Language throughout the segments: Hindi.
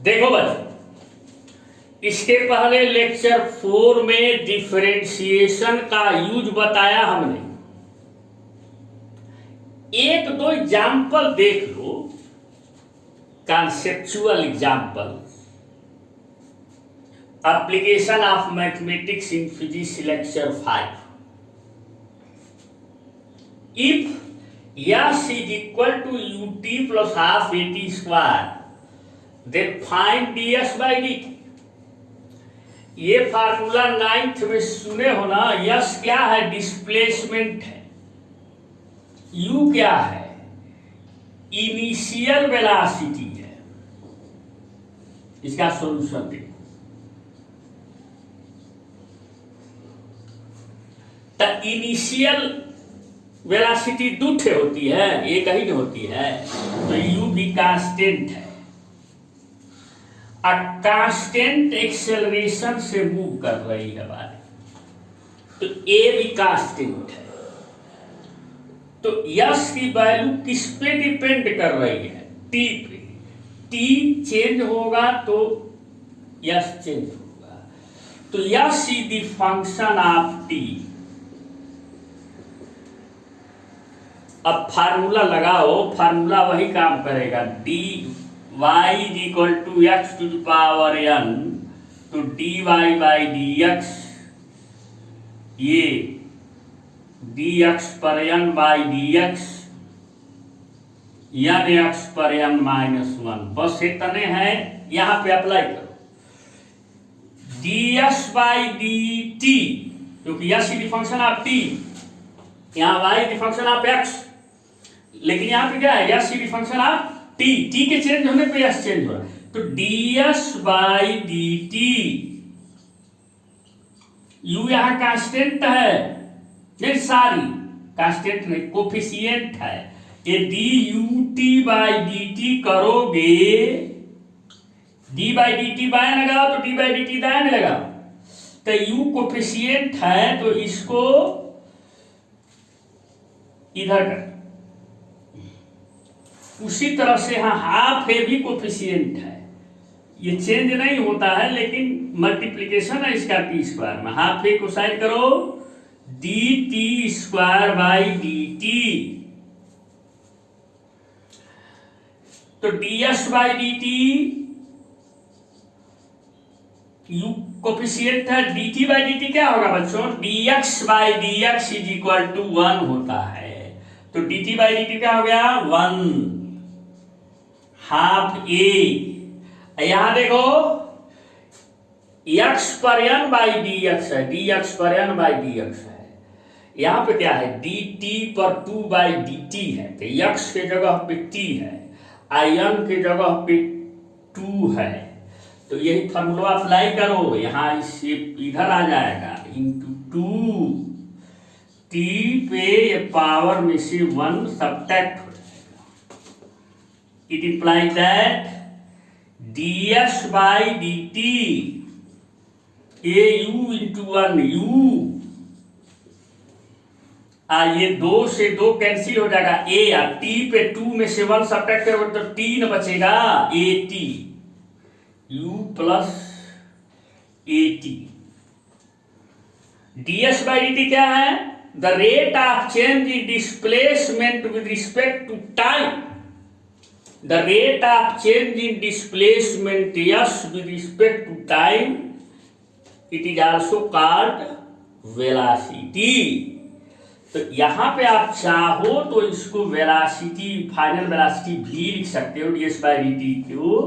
देखो बच्चों, इसके पहले लेक्चर 4 में डिफरेंशिएशन का यूज बताया हमने। एक दो एग्जाम्पल देख लो, conceptual example. Application of mathematics in physics lecture 5। If S is equal to ut plus half at square, then find ds by dt। ये फार्मूला 9th में सुने हो ना। यस क्या है? डिस्प्लेसमेंट है। यू क्या है? इनिशियल वेलोसिटी है। इसका सॉल्यूशन देखो। तो इनिशियल वेलोसिटी दो ठे होती है, एक ही होती है। तो यू भी कांस्टेंट है। कांस्टेंट एक्सेलरेशन से मूव कर रही है हमारे, तो ए भी कांस्टेंट है। तो यस की वैल्यू किस पे डिपेंड कर रही है? टी पे। टी चेंज होगा तो यस चेंज होगा। तो S is the function of T. अब फार्मूला लगाओ, फार्मूला वही काम करेगा। D Y is equal to X to the power N, तो D Y by D X, ये डी एक्स पर N by D X, N X पर एन माइनस वन। बस इतने हैं, यहां पे अप्लाई करो। D S by D T, क्योंकि S is the function of T, यहां Y is the function of x, लेकिन यहां पे क्या है? Yes is the function of T. T के चेंज होने पे यस चेंज हो रहा है। तो D S by D T, you यहां कांस्टेंट है, नहीं सॉरी कांस्टेंट नहीं, कोफिशिएंट है। ये D U T by D T करोगे, डी बाई डी टी बाएं लगाओ तो डी बाई डी टी दाएं लगाओ। तो यू कोफिशिएंट है, तो इसको इधर कर। उसी तरह से हाँ, हाफ ए भी कोफिशिएंट है, ये चेंज नहीं होता है, लेकिन मल्टीप्लीकेशन है इसका टी स्क्वायर में। हाफ ए को साइड करो, D T square by D T, तो D S by D T, U coefficient है, D T by D T क्या होगा बच्चों? D X by D X is equal to 1 होता है। तो D T by D T क्या हो गया? 1 हाफ ए। यहां देखो एक्स पर एन बाई डी एक्स है, डी एक्स पर एन बाई डी एक्स है। यहां पे क्या है? डी टी पर 2 बाई डी टी है, तो एक्स के जगह पे टी है, आई एन के जगह पे 2 है। तो यही फॉर्मूला अप्लाई करो, यहां इससे इधर आ जाएगा, इंटू 2 टी पे ये पावर में से 1 सब्ट्रैक्ट हो जाएगा। It implies that ds by D T, A you into 1 you, ये 2 से 2 कैंसिल हो जाएगा। ए या टी पे 2 में से 1 सब्ट्रैक्ट करोगे तो 3 बचेगा, A T U plus A T. ds by D T क्या है? The rate of change in displacement with respect to time. The rate of change in displacement s with respect to time, it is also called velocity। तो यहाँ पे आप चाहो तो इसको वेलोसिटी, फाइनल वेलोसिटी भी लिख सकते हो, ds बाई डी टी को।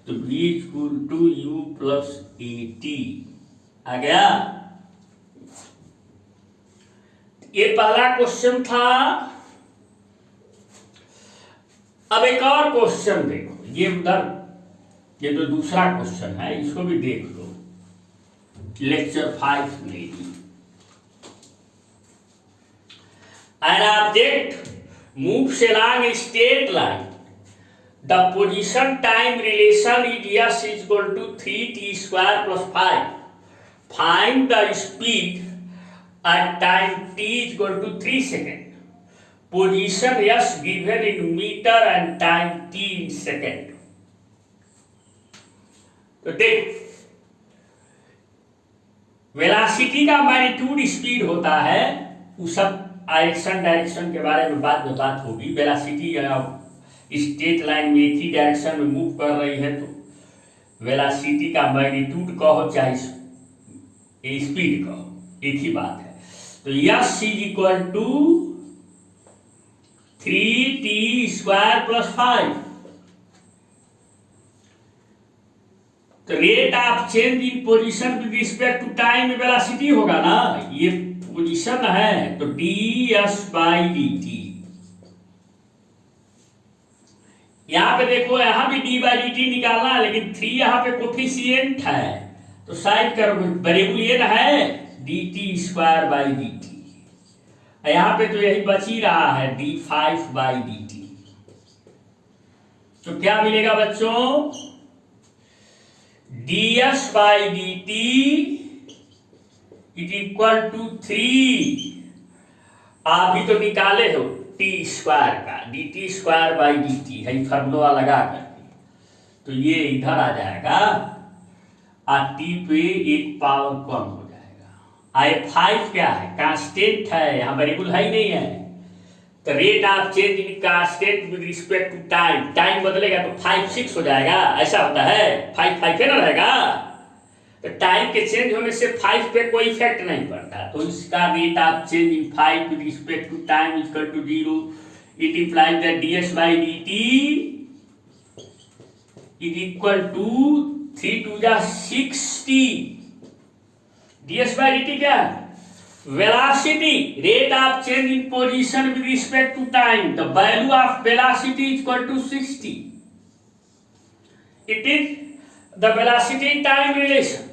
तो v equal to U plus A T आ गया। ये पहला क्वेश्चन था। अब एक और क्वेश्चन देखो, ये उधर, ये तो दूसरा क्वेश्चन है, इसको भी देख लो, लेक्चर 5 में ही। An object moves along a straight line. The position time relation is s is equal to 3t square plus 5. Find the speed at time t is equal to 3 seconds. Position s given in meter and time t in second. तो देख, वेलासिटी का मैग्नीट्यूड स्पीड होता है, वो सब डायरेक्शन के बारे में बाद में बात होगी। वेलासिटी स्ट्रेट लाइन में एक ही डायरेक्शन में मूव कर रही है तो वेलासिटी का मैग्नीट्यूड कहो चाहे स्पीड कहो, एक ही बात है। तो S is equal to 3t² + 5। तो rate of change in position with respect to time velocity होगा ना, ये पोजीशन है तो ds/dt। यहां पे देखो, यहां भी d/dt निकालना है, लेकिन 3 यहां पे कोफिशिएंट है तो साइड करो, वेरिएबल ये ना है dt²/dt। यहां पे तो यही बच ही रहा है d5/dt। तो क्या मिलेगा बच्चों, ds/dt इज इक्वल टू 3, आप भी तो निकाले हो t² का, dt²/dt है फॉर्मूला लगा करके, तो ये इधर आ जाएगा और t पे एक पावर कम हो जाएगा। आई 5 क्या है, कांस्टेंट है, यहाँ वेरिएबल है ही नहीं है। तो rate of change in constant with respect to time, time बदलेगा तो 5 6 हो जाएगा, ऐसा होता है, 5 5 ना रहेगा। तो टाइम के चेंज होने से 5 पे कोई इफेक्ट नहीं पड़ता, तो इसका rate of change in 5 with respect to time equal to 0। It implies that ds/dt is equal to 3 2 जा 60। ds/dt क्या है, velocity, rate of change in position with respect to time. The value of velocity is equal to 60. It is the velocity time relation.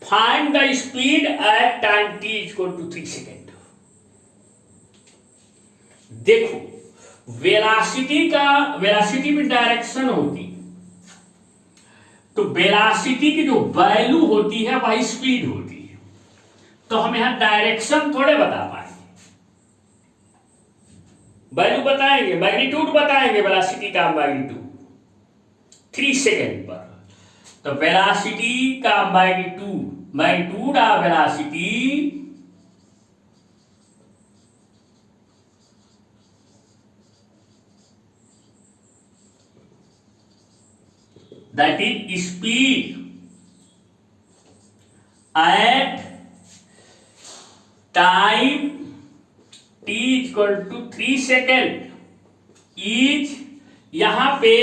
Find the speed at time t is equal to 3 second. देखो, वेलासिटी में डायरेक्शन होती, तो वेलासिटी की जो वैल्यू होती है वही स्पीड होती है। तो हम यहां डायरेक्शन थोड़े बता पाएंगे, वैल्यू बताएंगे, मैग्नीट्यूड बताएंगे, वेलोसिटी का मैग्नीट्यूड 3 सेकेंड पर। तो वेलोसिटी का magnitude of velocity that is speed at time t equal to 3 second is, यहां पे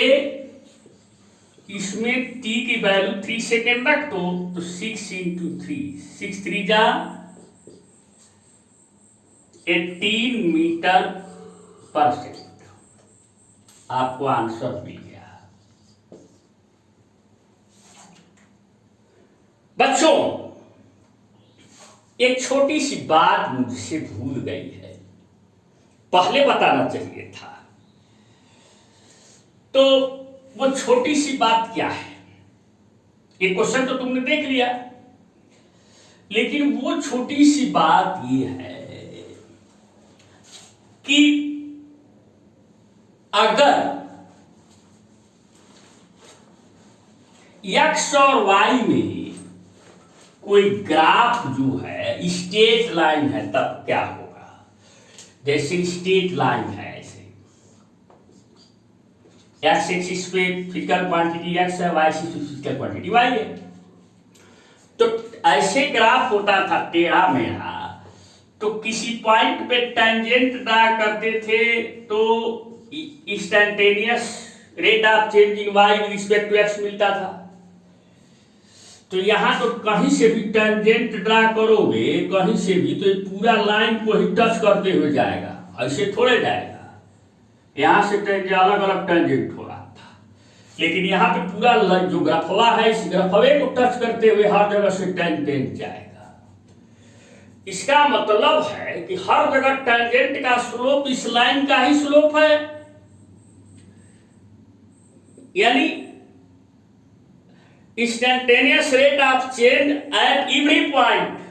इसमें t की वैल्यू 3 सेकेंड रख दो तो 6 × 3, 6 3 जा 18 मीटर पर सेकेंड। आपको आंसर मिल गया। बच्चों, एक छोटी सी बात मुझसे भूल गई है, पहले बताना चाहिए था। तो वो छोटी सी बात क्या है, ये क्वेश्चन तो तुमने देख लिया, लेकिन वो छोटी सी बात ये है कि अगर x और y में कोई ग्राफ जो है स्ट्रेट लाइन है तब क्या होगा। जैसे स्ट्रेट लाइन है, ऐसे x एक्सिस पे फिजिकल क्वांटिटी x है, y एक्सिस पे फिजिकल क्वांटिटी y है। तो ऐसे ग्राफ होता था टेढ़ा मेढ़ा, तो किसी पॉइंट पे टेंजेंट ड्रा करते थे तो instantaneous rate of change in y with respect to x मिलता था। तो यहां तो कहीं से भी टेंजेंट ड्रा करोगे, कहीं से भी, तो पूरा लाइन को ही टच करते हुए जाएगा, ऐसे थोड़े जाएगा। यहां से अलग अलग टेंजेंट हो रहा था, लेकिन यहाँ पे पूरा जो ग्राफवा है इस ग्राफवे को टच करते हुए हर जगह से टेंजेंट जाएगा। इसका मतलब है कि हर जगह टेंजेंट का स्लोप इस लाइन का ही स्लोप है, यानी instantaneous rate of change at every point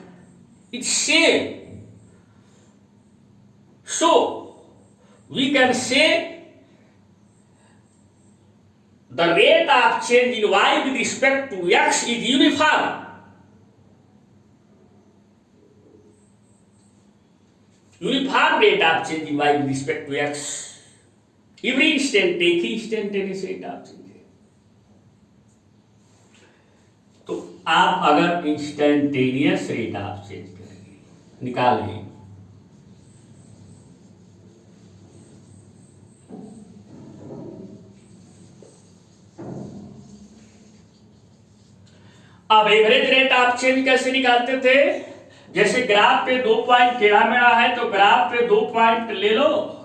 is same. So we can say the rate of change in y with respect to x is uniform. Uniform rate of change in y with respect to x. Every instant एक ही इंस्टेंटेनियस रेट ऑफ चेंज है। तो आप अगर इंस्टेंटेनियस रेट ऑफ चेंज करेंगे, निकालें, अब एवरेज रेट ऑफ चेंज कैसे निकालते थे? जैसे ग्राफ पे 2 पॉइंट टेढ़ा मेढ़ा है तो ग्राफ पे 2 पॉइंट ले लो,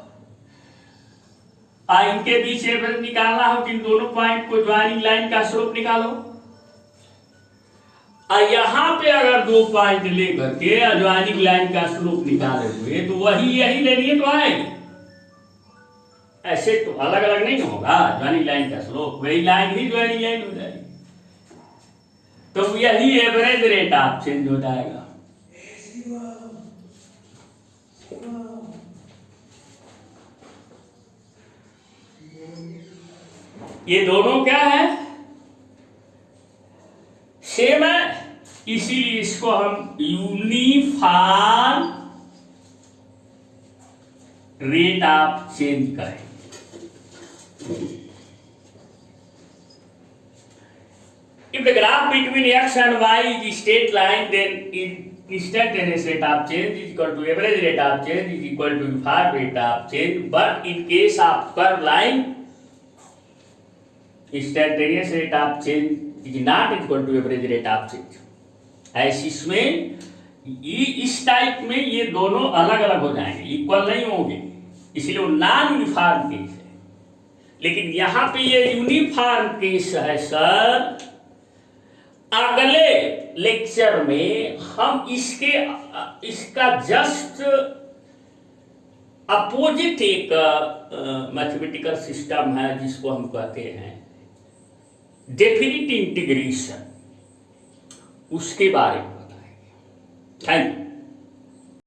इनके बीच एवरेज निकालना हो, इन दोनों पॉइंट को ज्वाइनिंग लाइन का स्लोप निकालो। यहां पे अगर 2 पॉइंट लेकर के ज्वाइनिंग लाइन का स्लोप निकाले हुए तो वही यही लेनी है तो आएगी। ऐसे तो अलग अलग नहीं होगा ज्वाइनिंग लाइन का स्लोप, वही लाइन ही ज्वाइनिंग लाइन हो जाएगी, तो यही एवरेज रेट ऑफ चेंज हो जाएगा। ये दोनों क्या है? सेम है, इसीलिए इसको हम यूनिफॉर्म रेट ऑफ चेंज करें। If the graph between x and y is straight line, then instantaneous rate of change is equal to average rate of change is equal to uniform rate of change. But in case of curved line, instantaneous rate of change is not equal to average rate of change. ऐसे इसमें इस टाइप में ये दोनों अलग अलग हो जाएंगे, इक्वल नहीं होंगे, इसलिए वो नॉन यूनिफॉर्म केस है। लेकिन यहां पे ये यूनिफॉर्म केस है सर। अगले लेक्चर में हम इसका जस्ट अपोजिट एक मैथमेटिकल सिस्टम है जिसको हम कहते हैं डेफिनिट इंटीग्रेशन, उसके बारे में बताएंगे। Thank you.